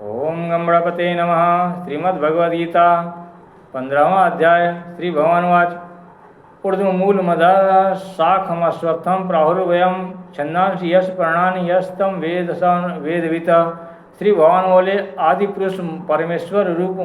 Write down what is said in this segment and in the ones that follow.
ओम गणपते नमः। श्रीमद्भगवद्गीता 15वां अध्याय। श्री भगवानुवाच ऊर्ध्वमूलमदः शाखमश्वत्थं प्राहुर्व्ययं छन्दांसि यस्य पर्णानि यस्तं वेदवित्। श्री भगवान बोले, आदि पुरुष परमेश्वर रूप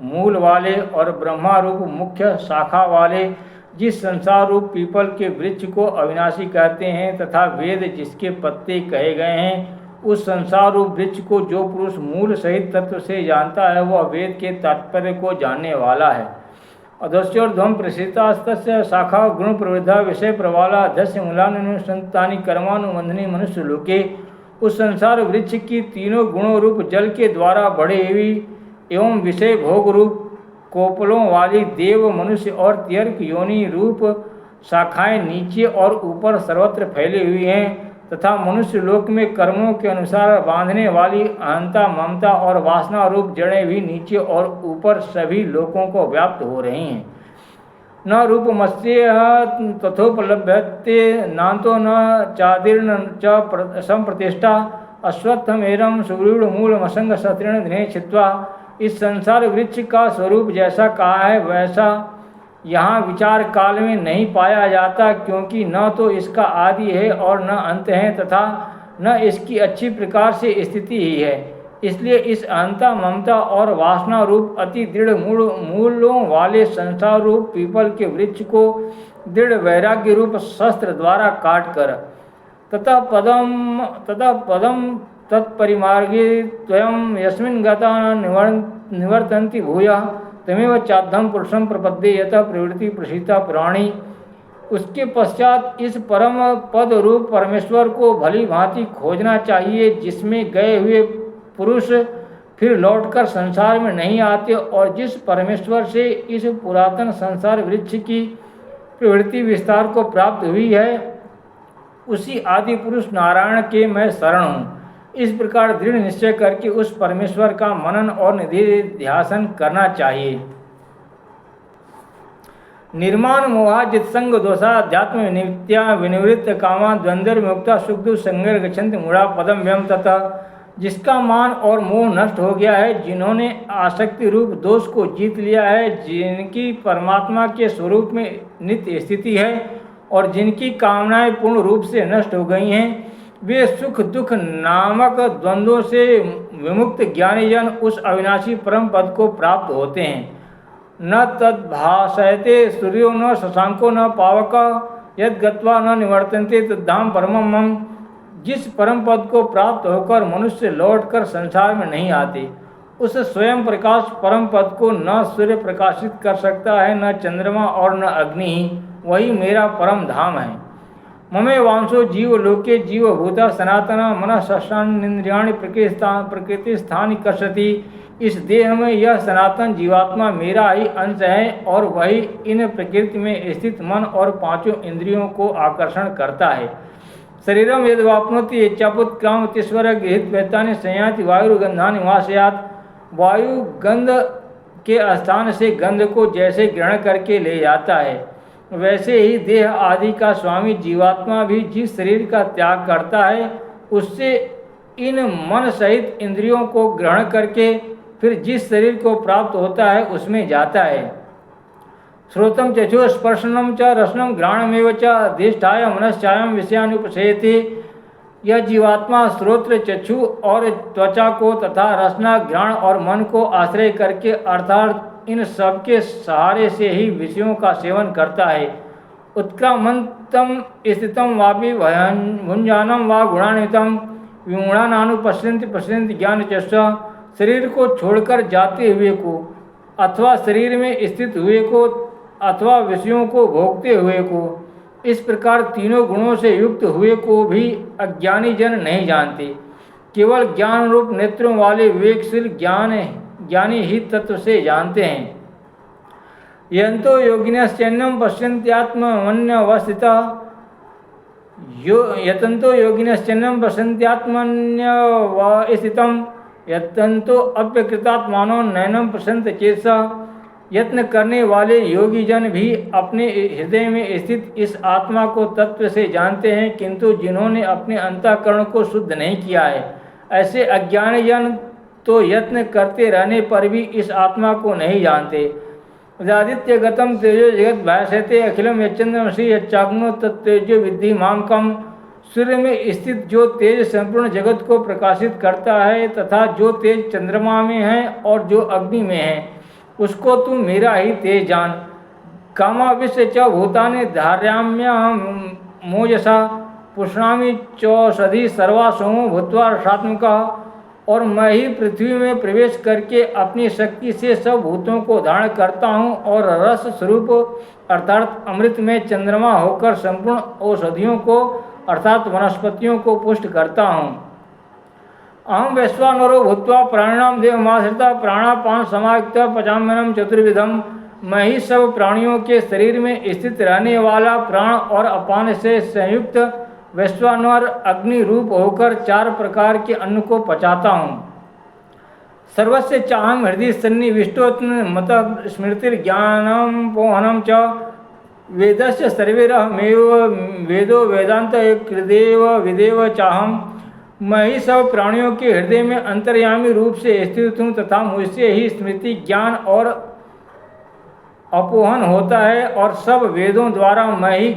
मूल वाले और ब्रह्मा रूप मुख्य शाखा वाले जिस संसार रूप पीपल के वृक्ष को अविनाशी कहते हैं तथा वेद जिसके पत्ते कहे गए हैं, उस संसार रूप वृक्ष को जो पुरुष मूल सहित तत्व से जानता है वह वेद के तात्पर्य को जानने वाला है। अधस्योर्ध्वं प्रसिद्धास्तस्य शाखा गुण प्रवृद्धा विषय प्रवाला अधस्य मूलानुसंतानि कर्मानुबंधनी मनुष्य लोके। उस संसार वृक्ष की तीनों गुणों रूप जल के द्वारा बढ़े हुई एवं विषय भोग रूप कोपलों वाली देव मनुष्य और त्यर्क योनि रूप शाखाएं नीचे और ऊपर सर्वत्र फैली हुई हैं तथा मनुष्य लोक में कर्मों के अनुसार बांधने वाली अहंता ममता और वासना रूप जड़ें भी नीचे और ऊपर सभी लोकों को व्याप्त हो रही हैं। न रूपमस्य तथोपलभ्यते नान्तो न चादीर्ण च संप्रतिष्ठा अश्वत्थम एरम सुगरूढ़ मूलमसंग सतृण दिने छित्वा। इस संसार वृक्ष का स्वरूप जैसा कहा है वैसा यहाँ विचार काल में नहीं पाया जाता, क्योंकि न तो इसका आदि है और न अंत है तथा न इसकी अच्छी प्रकार से स्थिति ही है। इसलिए इस अहंता ममता और वासना रूप अति दृढ़ मूलों वाले संसार रूप पीपल के वृक्ष को दृढ़ वैराग्य रूप शस्त्र द्वारा काट कर तथा पदम तत्परिमार्गे त्वयं यस्मिन् गता निवर्तन्ति भूयः तमेव चाद्धम पुरुषम प्रपद्ये यतः प्रवृत्ति प्रसीता पुराणी। उसके पश्चात इस परम पद रूप परमेश्वर को भली भांति खोजना चाहिए, जिसमें गए हुए पुरुष फिर लौटकर संसार में नहीं आते और जिस परमेश्वर से इस पुरातन संसार वृक्ष की प्रवृत्ति विस्तार को प्राप्त हुई है, उसी आदि पुरुष नारायण के मैं शरण हूँ। इस प्रकार दृढ़ निश्चय करके उस परमेश्वर का मनन और निधिध्यासन करना चाहिए। निर्माण मोहा जित्संग दोषा अध्यात्म नित्या विनिवृत्त कामा द्वंद्व मुक्ता सुख दुख संगर गच्छन्ति मूढ़ा पदम व्यम तथा। जिसका मान और मोह नष्ट हो गया है, जिन्होंने आसक्ति रूप दोष को जीत लिया है, जिनकी परमात्मा के स्वरूप में नित्य स्थिति है और जिनकी कामनाएं पूर्ण रूप से नष्ट हो गई हैं, वे सुख दुख नामक द्वंद्वों से विमुक्त ज्ञानी जन उस अविनाशी परम पद को प्राप्त होते हैं। न तद्भासयते सूर्यो न शशांको न पावक यद गत्वा न निवर्तन्ते तद्धाम परमं मम। जिस परम पद को प्राप्त होकर मनुष्य लौटकर संसार में नहीं आते, उस स्वयं प्रकाश परम पद को न सूर्य प्रकाशित कर सकता है, न चंद्रमा और न अग्नि। वही मेरा परम धाम है। ममे वांशो जीव लोके जीवभूता सनातना मन षष्ठानींद्रियाणि प्रकृति स्थान कर्षति। इस देह में यह सनातन जीवात्मा मेरा ही अंश है और वही इन प्रकृति में स्थित मन और पांचों इंद्रियों को आकर्षण करता है। शरीरम यद वापनोति इच्छापुत काम तीश्वर गृहित वैतानि संयाति वायुर्गंधानि वासयात। वायु गंध के स्थान से गंध को जैसे ग्रहण करके ले जाता है, वैसे ही देह आदि का स्वामी जीवात्मा भी जिस शरीर का त्याग करता है, उससे इन मन सहित इंद्रियों को ग्रहण करके फिर जिस शरीर को प्राप्त होता है उसमें जाता है। श्रोतम चक्षु स्पर्शनम च रसनम घ्राणमेव च अधिष्ठाय मनश्चायम विषयानुपसेयते। यह जीवात्मा श्रोत्र चक्षु और त्वचा को तथा रसना घ्राण और मन को आश्रय करके अर्थात इन सब के सहारे से ही विषयों का सेवन करता है। उत्क्रामंतम स्थितम वापि भुंजानम वा गुणान्वितम विमूढ़ानानुपश्यन्ति ज्ञान चेष्टा। शरीर को छोड़कर जाते हुए को अथवा शरीर में स्थित हुए को अथवा विषयों को भोगते हुए को, इस प्रकार तीनों गुणों से युक्त हुए को भी अज्ञानी जन नहीं जानते। केवल ज्ञान रूप नेत्रों वाले विवेकशील ज्ञानी ही तत्व से जानते हैं। यंतो योगिनश्चैन्यं पश्यन्त्यात्मन्यवस्थितः यतन्तो योगिनश्चैन्यं पश्यन्त्यात्मन्यवस्थितं यतन्तो अप्यकृतात्मानो नैनं पश्यन्ति चेतसः। यत्न करने वाले योगी जन भी अपने हृदय में स्थित इस आत्मा को तत्व से जानते हैं, किंतु जिन्होंने अपने अंतःकरण को शुद्ध नहीं किया है, ऐसे अज्ञानी जन तो यत्न करते रहने पर भी इस आत्मा को नहीं जानते। आदित्य गतम तेजो जगत भाषते अखिलम यच्चंद्रमसि यच्चाग्नो तत्तेजो विद्धि मामकम। सूर्य में स्थित जो तेज संपूर्ण जगत को प्रकाशित करता है तथा जो तेज चंद्रमा में है और जो अग्नि में है, उसको तू मेरा ही तेज जान। कामा विश्व च भूतानि धार्याम्य मोजसा पुष्णामि चौषधि सर्वा सोमो भूत्वा रसात्मकः। और मैं ही पृथ्वी में प्रवेश करके अपनी शक्ति से सब भूतों को धारण करता हूँ और रस स्वरूप अर्थात अमृत में चंद्रमा होकर संपूर्ण औषधियों को अर्थात वनस्पतियों को पुष्ट करता हूँ। अहम वैश्वानरो भूत्वा प्राणिनाम देवमाश्रिता प्राणापान समायुक्त पचाम्यनम चतुर्विधम। मैं ही सब प्राणियों के शरीर में स्थित रहने वाला प्राण और अपान से संयुक्त वैश्वानर अग्नि रूप होकर 4 प्रकार के अन्न को पचाता हूँ। सर्वस्य चाहम हृदय सन्निविष्टोत्न मत स्मृतिर्ज्ञानम पोहनम च वेदस्य सर्वैरहमेव वेदो वेदांत कृदेव विदेव चाहम। मैं ही सब प्राणियों के हृदय में अंतर्यामी रूप से स्थित हूँ तथा मुझसे ही स्मृति ज्ञान और अपोहन होता है और सब वेदों द्वारा मैं ही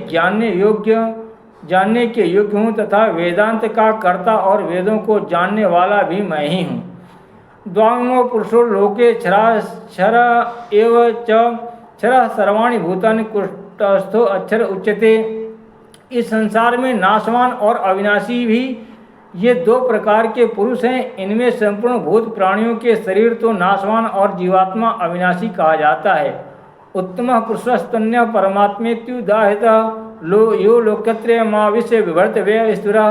जानने के योग्य हूँ तथा वेदांत का कर्ता और वेदों को जानने वाला भी मैं ही हूँ। द्वामो पुरुषो लोके क्षर एव च क्षर सर्वाणि भूतानि कुटस्थो अक्षर उच्यते। इस संसार में नाशवान और अविनाशी भी ये 2 प्रकार के पुरुष हैं। इनमें संपूर्ण भूत प्राणियों के शरीर तो नाशवान और जीवात्मा अविनाशी कहा जाता है। उत्तम पुरुषस्तन्य परमात्मेत्युदाहृत यो लोकत्रय माँ विश्व विभर्त व्यय स्थिरा।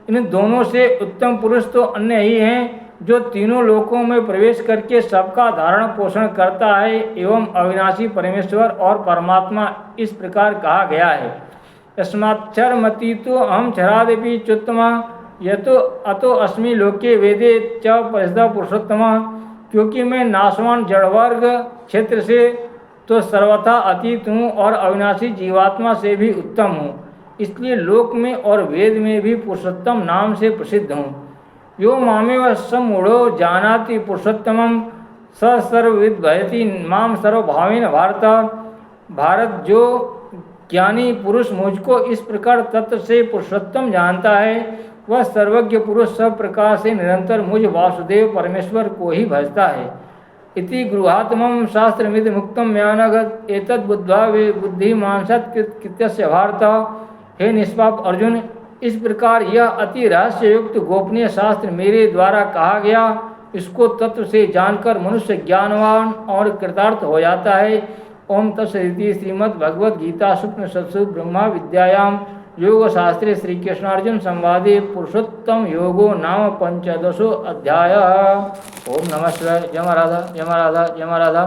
इन दोनों से उत्तम पुरुष तो अन्य ही हैं जो तीनों लोकों में प्रवेश करके सबका धारण पोषण करता है एवं अविनाशी परमेश्वर और परमात्मा इस प्रकार कहा गया है। तस्माक्षर मती तो अहम क्षरादपि चुत्तमा यतो अतो अस्मि लोके वेदे च परिषदा पुरुषोत्तमा। क्योंकि मैं नाशवान जड़वर्ग क्षेत्र से तो सर्वथा अतीत हूँ और अविनाशी जीवात्मा से भी उत्तम हूँ, इसलिए लोक में और वेद में भी पुरुषोत्तम नाम से प्रसिद्ध हूँ। यो मामेव समूढ़ो जानाति पुरुषोत्तमं स सर्वविद भयति माम सर्वभावेन भारत। जो ज्ञानी पुरुष मुझको इस प्रकार तत्व से पुरुषोत्तम जानता है वह सर्वज्ञ पुरुष सब प्रकार से निरंतर मुझ वासुदेव परमेश्वर को ही भजता है। इति गृहात्मम शास्त्रमिद मुक्तम म्यानगत एतद् बुद्ध्वा वे बुद्धि मांसत कृत्यस्य भारत। हे निष्पाप अर्जुन, इस प्रकार यह अति रहस्य युक्त गोपनीय शास्त्र मेरे द्वारा कहा गया। इसको तत्व से जानकर मनुष्य ज्ञानवान और कृतार्थ हो जाता है। ओम तत्सदिति श्रीमद्भगवद गीता शुक्लसत्सु ब्रह्मा विद्यायाम योग शास्त्रे श्री कृष्णार्जुन संवादे पुरुषोत्तम योगो नाम 15 अध्याय। ओम नमः शिवाय। जय मां राधा, जय मां राधा, जय मां राधा।